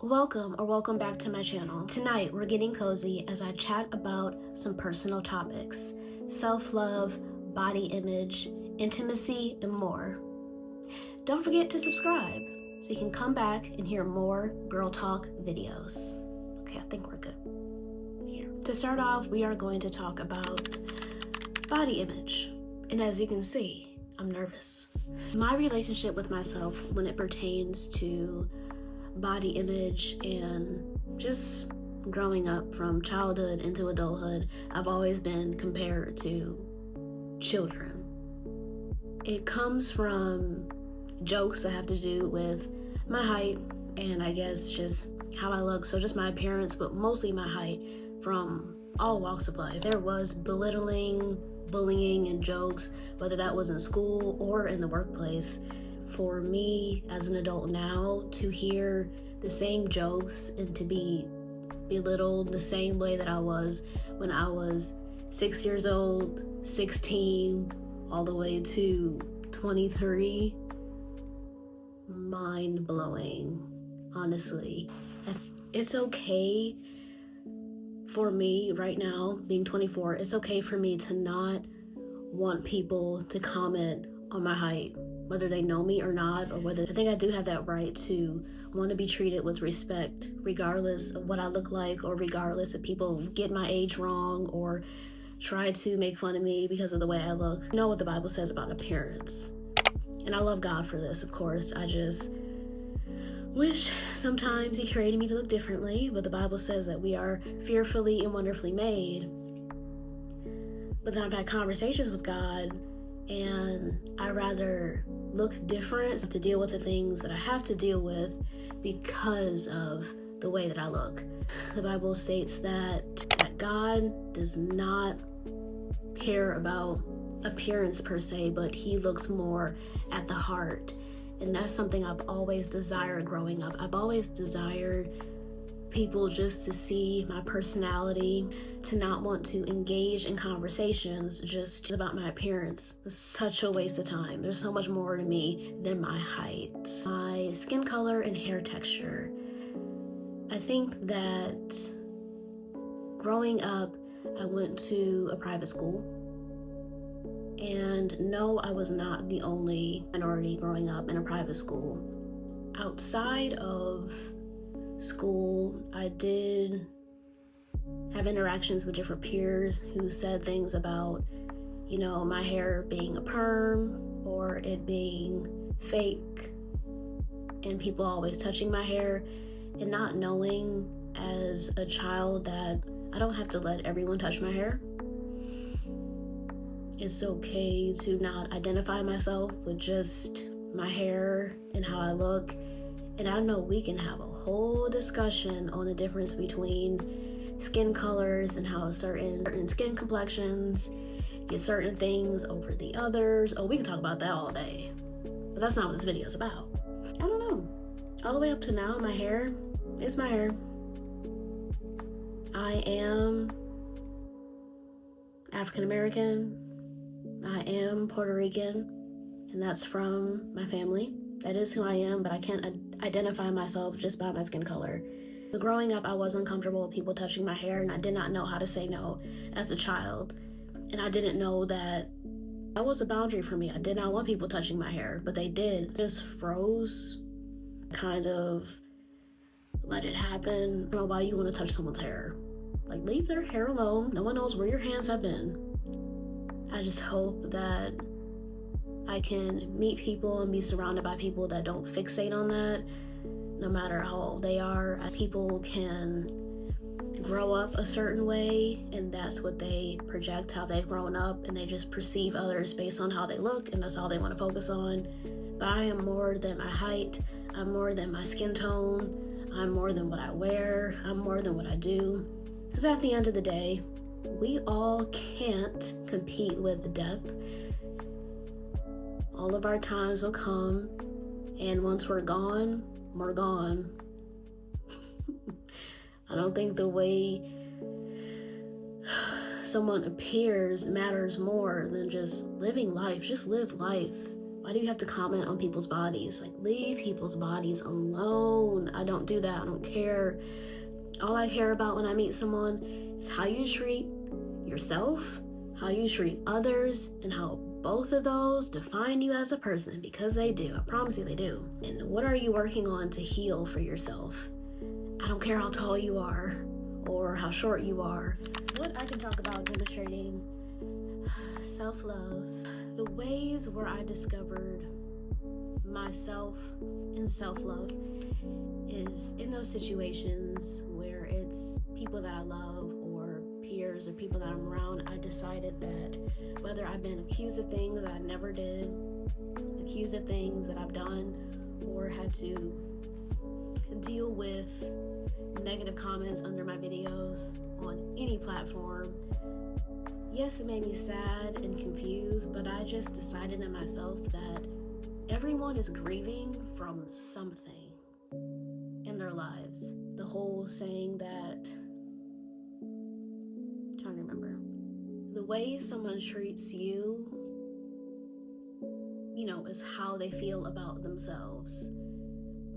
Welcome back to my channel. Tonight we're getting cozy as I chat about some personal topics: self-love, body image, intimacy, and more. Don't forget to subscribe so you can come back and hear more girl talk videos. Okay, I think we're good here. To start off, we are going to talk about body image. And as you can see, I'm nervous. My relationship with myself when it pertains to body image and just growing up from childhood into adulthood, I've always been compared to children. It comes from jokes that have to do with my height and I guess just how I look, so just my appearance, but mostly my height, from all walks of life. There was belittling, bullying, and jokes, whether that was in school or in the workplace. For me as an adult now to hear the same jokes and to be belittled the same way that I was when I was 6 years old, 16, all the way to 23, mind-blowing, honestly. It's okay for me right now, being 24, it's okay for me to not want people to comment on my height, whether they know me or not, or whether I think I do have that right to want to be treated with respect, regardless of what I look like, or regardless if people get my age wrong or try to make fun of me because of the way I look. I know what the Bible says about appearance, and I love God for this, of course. I just wish sometimes He created me to look differently, but the Bible says that we are fearfully and wonderfully made. But then I've had conversations with God, and I rather look different to deal with the things that I have to deal with because of the way that I look. The Bible states that God does not care about appearance per se, but He looks more at the heart. And that's something I've always desired growing up. I've always desired people just to see my personality, to not want to engage in conversations just about my appearance. It's such a waste of time. There's so much more to me than my height. My skin color and hair texture. I think that growing up, I went to a private school. And no, I was not the only minority growing up in a private school. Outside of school, I did have interactions with different peers who said things about, my hair being a perm or it being fake, and people always touching my hair, and not knowing as a child that I don't have to let everyone touch my hair. It's okay to not identify myself with just my hair and how I look. And I know we can have a whole discussion on the difference between skin colors and how certain skin complexions get certain things over the others. Oh, we can talk about that all day. But that's not what this video is about. I don't know. All the way up to now, my hair is my hair. I am African American. I am Puerto Rican, and that's from my family. That is who I am, but I can't identify myself just by my skin color. But growing up, I was uncomfortable with people touching my hair, and I did not know how to say no as a child. And I didn't know that was a boundary for me. I did not want people touching my hair, but they did. Just froze, kind of let it happen. I don't know why you want to touch someone's hair. Like, leave their hair alone. No one knows where your hands have been. I just hope that I can meet people and be surrounded by people that don't fixate on that, no matter how old they are. People can grow up a certain way, and that's what they project, how they've grown up, and they just perceive others based on how they look, and that's all they want to focus on. But I am more than my height. I'm more than my skin tone. I'm more than what I wear. I'm more than what I do. Because at the end of the day, we all can't compete with death. All of our times will come, and once we're gone, we're gone. I don't think the way someone appears matters more than just living life. Just live life Why do you have to comment on people's bodies? Like, leave people's bodies alone. I don't do that. I don't care. All I care about when I meet someone is how you treat yourself, how you treat others, and how both of those define you as a person, because they do. I promise you they do. And what are you working on to heal for yourself? I don't care how tall you are or how short you are. What I can talk about demonstrating self-love, the ways where I discovered myself in self-love is in those situations where it's people that I love or peers or people that I'm around. I decided that whether I've been accused of things that I never did, accused of things that I've done, or had to deal with negative comments under my videos on any platform, yes, it made me sad and confused, but I just decided in myself that everyone is grieving from something in their lives. The whole saying that, I'm trying to remember, the way someone treats you, is how they feel about themselves.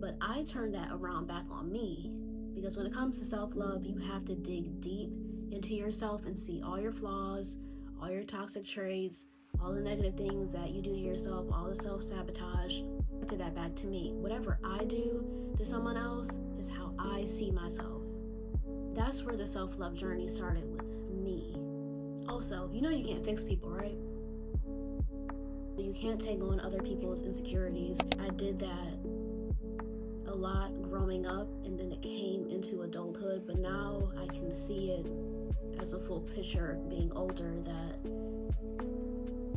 But I turned that around back on me, because when it comes to self-love, you have to dig deep into yourself and see all your flaws, all your toxic traits, all the negative things that you do to yourself, all the self-sabotage. To that back to me. Whatever I do to someone else is how I see myself. That's where the self-love journey started with me. Also, you can't fix people, right? You can't take on other people's insecurities. I did that a lot growing up, and then it came into adulthood, but now I can see it as a full picture being older, that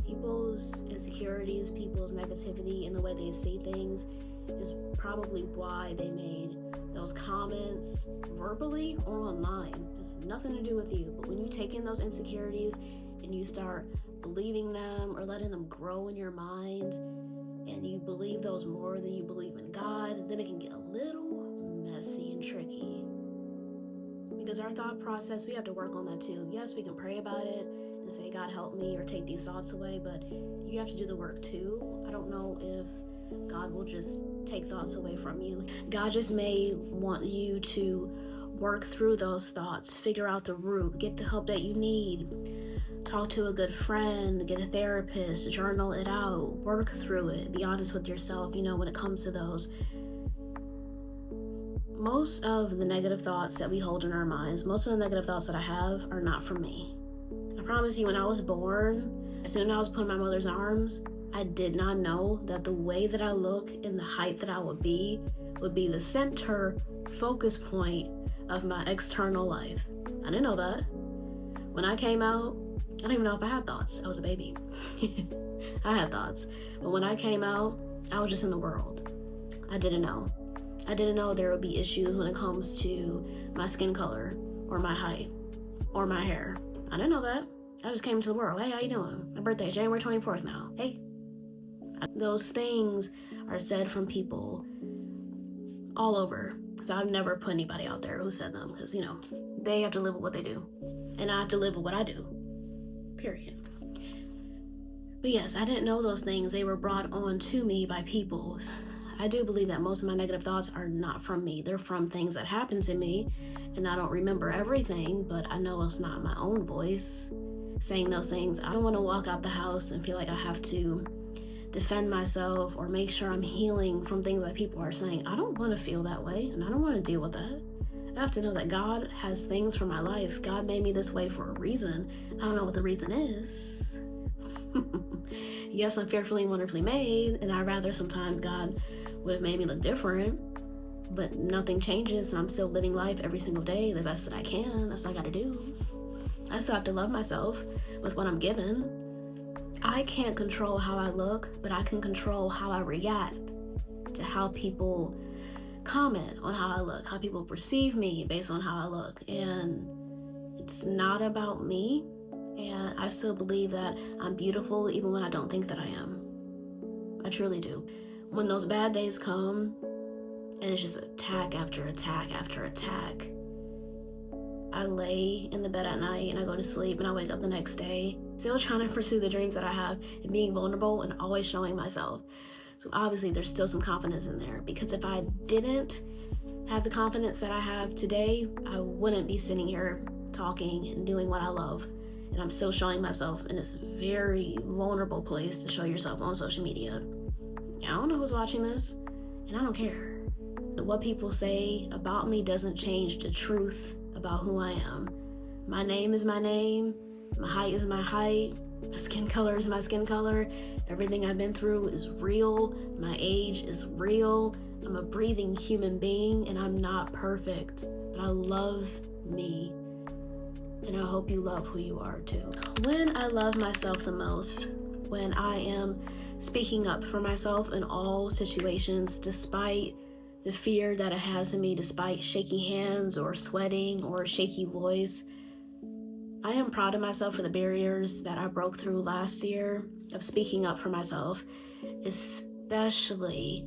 people's insecurities, people's negativity, and the way they see things is probably why they made those comments verbally or online. It's nothing to do with you, but when you take in those insecurities and you start believing them or letting them grow in your mind, and you believe those more than you believe in God, then it can get a little messy and tricky. Because our thought process, we have to work on that too. Yes, we can pray about it and say, God help me, or take these thoughts away, but you have to do the work too. I don't know if God will just take thoughts away from you. God just may want you to work through those thoughts, figure out the root, get the help that you need, talk to a good friend, get a therapist, journal it out, work through it, be honest with yourself, when it comes to those. Most of the negative thoughts that we hold in our minds, most of the negative thoughts that I have are not from me. I promise you, when I was born, as soon as I was put in my mother's arms, I did not know that the way that I look and the height that I would be the center focus point of my external life. I didn't know that. When I came out, I don't even know if I had thoughts. I was a baby. I had thoughts. But when I came out, I was just in the world. I didn't know. I didn't know there would be issues when it comes to my skin color or my height or my hair. I didn't know that. I just came into the world. Hey, how you doing? My birthday is January 24th now. Hey. Those things are said from people all over. Because I've never put anybody out there who said them. Because, they have to live with what they do. And I have to live with what I do. Period. But yes, I didn't know those things. They were brought on to me by people. I do believe that most of my negative thoughts are not from me. They're from things that happened to me, and I don't remember everything, but I know it's not my own voice saying those things. I don't want to walk out the house and feel like I have to defend myself or make sure I'm healing from things that people are saying. I don't want to feel that way, and I don't want to deal with that. I have to know that God has things for my life. God made me this way for a reason. I don't know what the reason is. Yes, I'm fearfully and wonderfully made, and I'd rather sometimes God would have made me look different, but nothing changes, and I'm still living life every single day the best that I can. That's what I gotta do. I still have to love myself with what I'm given. I can't control how I look, but I can control how I react to how people comment on how I look, how people perceive me based on how I look. And it's not about me, and I still believe that I'm beautiful even when I don't think that I am. I truly do. When those bad days come and it's just attack after attack after attack, I lay in the bed at night and I go to sleep and I wake up the next day, still trying to pursue the dreams that I have and being vulnerable and always showing myself. So obviously there's still some confidence in there, because if I didn't have the confidence that I have today, I wouldn't be sitting here talking and doing what I love. And I'm still showing myself in this very vulnerable place to show yourself on social media. I don't know who's watching this, and I don't care. What people say about me doesn't change the truth about who I am. My name is my name, my height is my height, my skin color is my skin color. Everything I've been through is real, my age is real. I'm a breathing human being, and I'm not perfect, but I love me. And I hope you love who you are too. When I love myself the most, when I am speaking up for myself in all situations, despite the fear that it has in me, despite shaking hands or sweating or a shaky voice, I am proud of myself for the barriers that I broke through last year of speaking up for myself, especially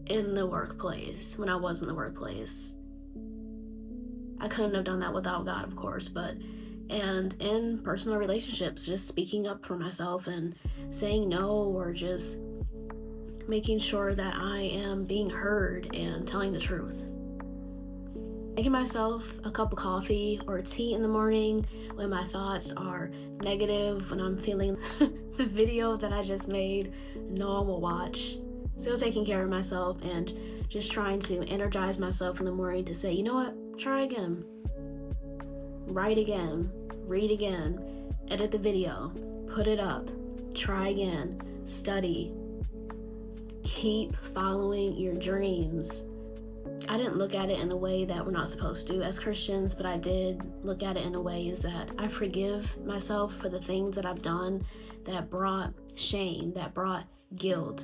in the workplace, when I was in the workplace. I couldn't have done that without God, of course, and in personal relationships, just speaking up for myself and saying no, or just making sure that I am being heard and telling the truth. Making myself a cup of coffee or tea in the morning when my thoughts are negative, when I'm feeling the video that I just made, no one will watch. Still taking care of myself and just trying to energize myself in the morning to say, you know what? Try again, write again, read again, edit the video, put it up, try again, study, keep following your dreams. I didn't look at it in the way that we're not supposed to as Christians, but I did look at it in a way is that I forgive myself for the things that I've done that brought shame, that brought guilt,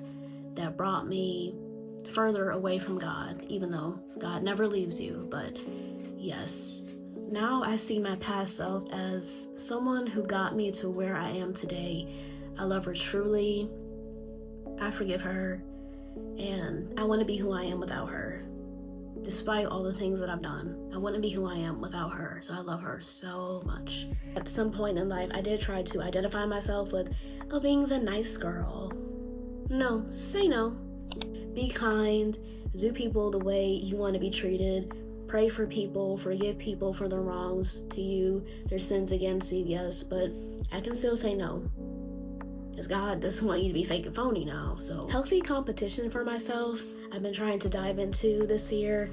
that brought me further away from God, even though God never leaves you. But yes, now I see my past self as someone who got me to where I am today. I love her truly, I forgive her, and I want to be who I am without her. Despite all the things that I've done, I wouldn't be who I am without her, so I love her so much. At some point in life, I did try to identify myself with, being the nice girl. No, say no. Be kind, do people the way you want to be treated, pray for people, forgive people for their wrongs to you, their sins against you, yes, but I can still say no, because God doesn't want you to be fake and phony now. So healthy competition for myself, I've been trying to dive into this year.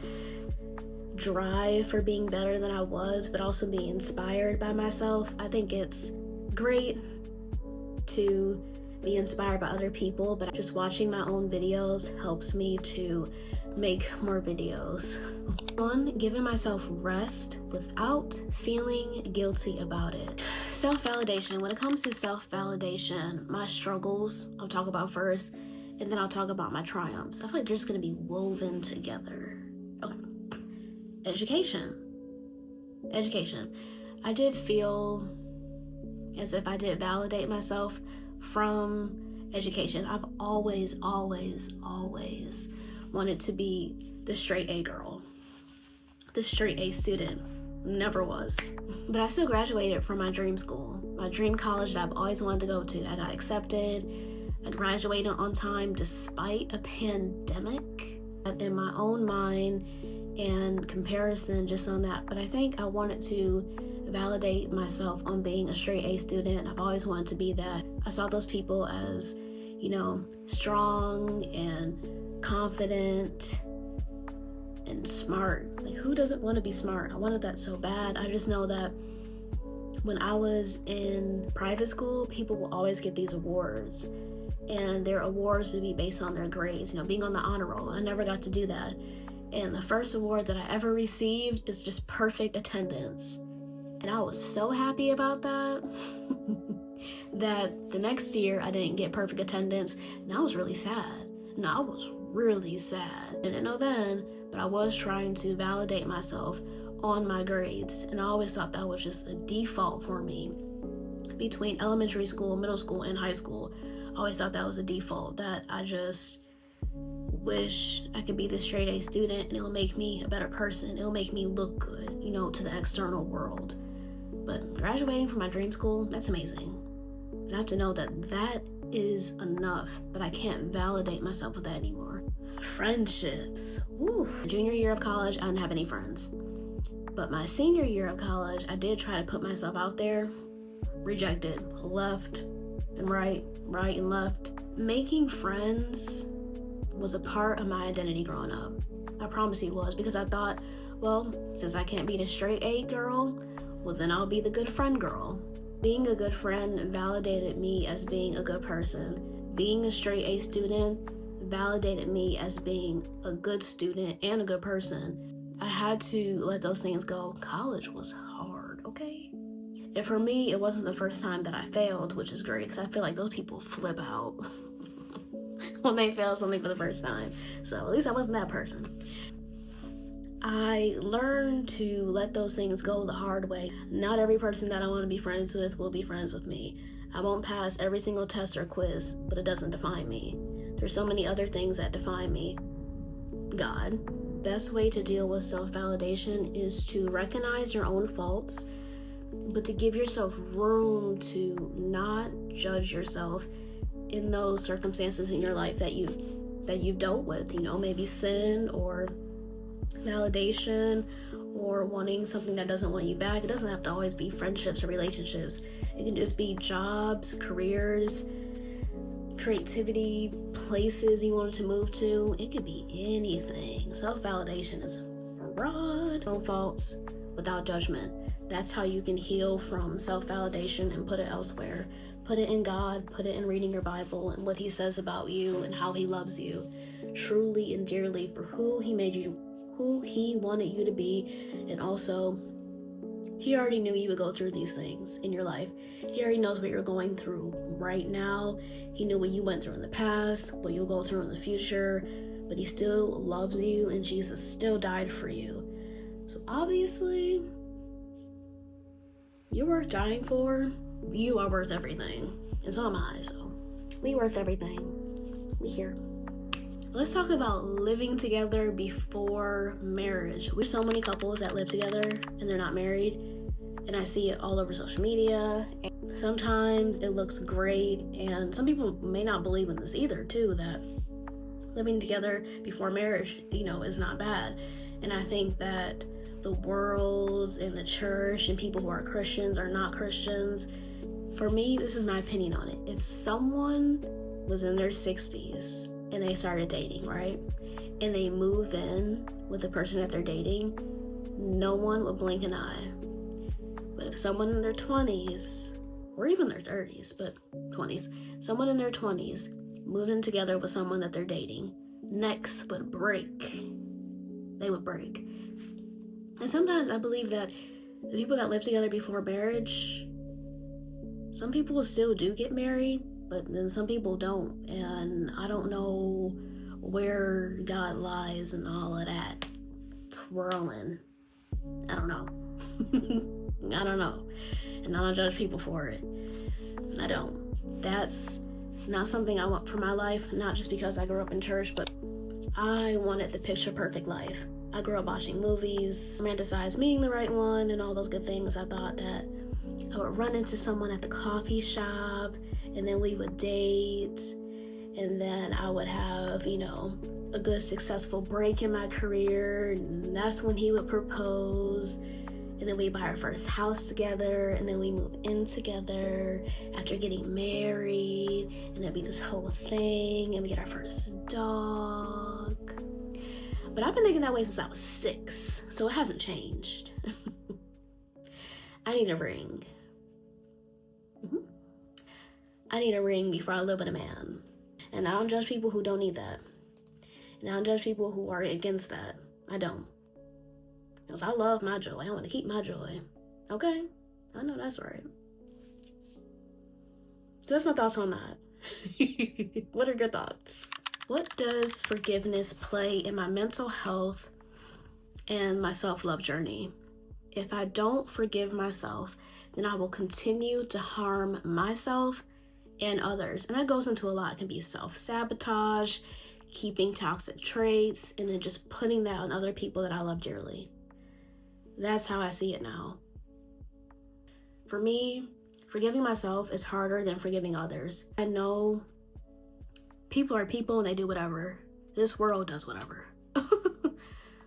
Drive for being better than I was, but also be inspired by myself. I think it's great to be inspired by other people, but just watching my own videos helps me to make more videos. One, giving myself rest without feeling guilty about it. Self-validation. When it comes to self-validation, my struggles I'll talk about first, and then I'll talk about my triumphs. I feel like they're just gonna be woven together. Okay. Education. I did feel as if I did validate myself from education. I've always wanted to be the straight A girl, the straight A student. Never was. But I still graduated from my dream school, my dream college that I've always wanted to go to. I got accepted. I graduated on time despite a pandemic. In my own mind and comparison just on that, but I think I wanted to validate myself on being a straight A student. I've always wanted to be that. I saw those people as, strong and confident and smart. Like, who doesn't want to be smart? I wanted that so bad. I just know that when I was in private school, people will always get these awards, and their awards would be based on their grades, being on the honor roll. I never got to do that. And the first award that I ever received is just perfect attendance. And I was so happy about that that the next year I didn't get perfect attendance, and I was really sad. I was really sad. I didn't know then, but I was trying to validate myself on my grades, and I always thought that was just a default for me. Between elementary school, middle school, and high school, I always thought that was a default, that I just wish I could be the straight A student and it'll make me a better person. It'll make me look good, you know, to the external world. But graduating from my dream school, that's amazing. And I have to know that that is enough, but I can't validate myself with that anymore. Friendships. Woo. Junior year of college, I didn't have any friends. But my senior year of college, I did try to put myself out there. Rejected. Left and right and left. Making friends was a part of my identity growing up. I promise you it was, because I thought, well, since I can't be the straight A girl, well then I'll be the good friend girl. Being a good friend validated me as being a good person. Being a straight A student validated me as being a good student and a good person. I had to let those things go. College was hard, okay? And for me, it wasn't the first time that I failed, which is great, because I feel like those people flip out when they fail something for the first time. So at least I wasn't that person. I learned to let those things go the hard way. Not every person that I want to be friends with will be friends with me. I won't pass every single test or quiz, but it doesn't define me. There's so many other things that define me. God. Best way to deal with self-validation is to recognize your own faults, but to give yourself room to not judge yourself in those circumstances in your life that you've dealt with, you know, maybe sin or validation or wanting something that doesn't want you back. It doesn't have to always be friendships or relationships. It can just be jobs, careers, creativity, places you want to move to. It could be anything. Self-validation is broad. No faults without judgment. That's how you can heal from self-validation and put it elsewhere. Put it in God, put it in reading your Bible and what he says about you and how he loves you truly and dearly for who he made you, who he wanted you to be. And also, he already knew you would go through these things in your life. He already knows what you're going through right now. He knew what you went through in the past, what you'll go through in the future, but he still loves you and Jesus still died for you. So obviously, you're worth dying for. You are worth everything. And so am I, so we worth everything. We here. Let's talk about living together before marriage. There's so many couples that live together and they're not married, and I see it all over social media. And sometimes it looks great, and some people may not believe in this either too, that living together before marriage, you know, is not bad. And I think that the world and the church and people who are Christians are not Christians. For me, this is my opinion on it. If someone was in their 60s and they started dating, right? And they move in with the person that they're dating, no one would blink an eye. But if someone in their 20s, or even their 30s, but 20s, someone in their 20s moved in together with someone that they're dating, necks would break. They would break. And sometimes I believe that the people that live together before marriage, some people still do get married, but then some people don't. And I don't know where God lies and all of that twirling. I don't know. I don't know. And I don't judge people for it. I don't. That's not something I want for my life, not just because I grew up in church, but I wanted the picture perfect life. I grew up watching movies, romanticized meeting the right one, and all those good things. I thought that I would run into someone at the coffee shop, and then we would date, and then I would have, you know, a good successful break in my career, and that's when he would propose, and then we buy our first house together, and then we move in together after getting married, and it'd be this whole thing, and we get our first dog. But I've been thinking that way since I was 6, so it hasn't changed. I need a ring. I need a ring before I live with a man. And I don't judge people who don't need that. And I don't judge people who are against that. I don't. Because I love my joy. I want to keep my joy. Okay? I know that's right. So that's my thoughts on that. What are your thoughts? What does forgiveness play in my mental health and my self-love journey? If I don't forgive myself, then I will continue to harm myself and others. And that goes into a lot. It can be self-sabotage, keeping toxic traits, and then just putting that on other people that I love dearly. That's how I see it now. For me, forgiving myself is harder than forgiving others. I know people are people and they do whatever. This world does whatever.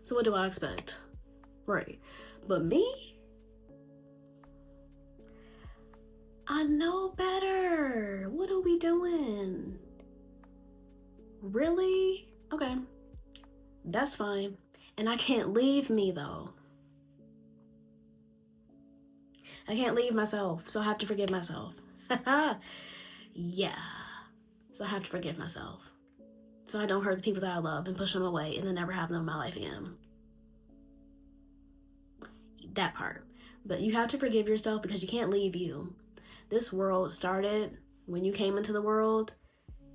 So what do I expect? Right. But me? I know better. What are we doing? Really? Okay. That's fine. And I can't leave me though. I can't leave myself, so I have to forgive myself. Yeah. So I have to forgive myself. So I don't hurt the people that I love and push them away and then never have them in my life again. That part. But you have to forgive yourself because you can't leave you. This world started when you came into the world.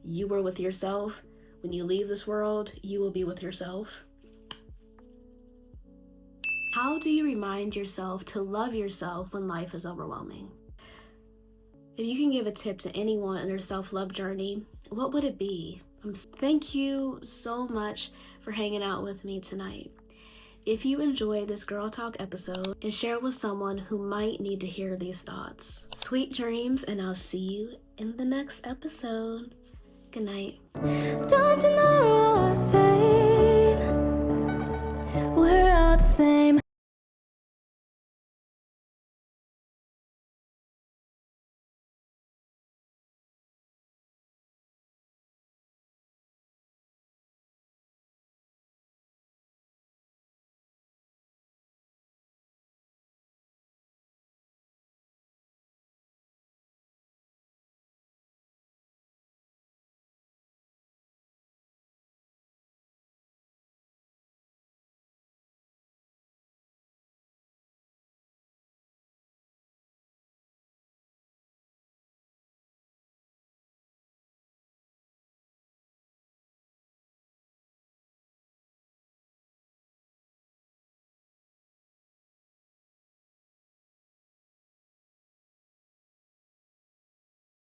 You were with yourself. When you leave this world, you will be with yourself. How do you remind yourself to love yourself when life is overwhelming? If you can give a tip to anyone in their self-love journey, what would it be? Thank you so much for hanging out with me tonight. If you enjoyed this Girl Talk episode, and share it with someone who might need to hear these thoughts. Sweet dreams, and I'll see you in the next episode. Good night. Don't you know we're all the same? We're all the same.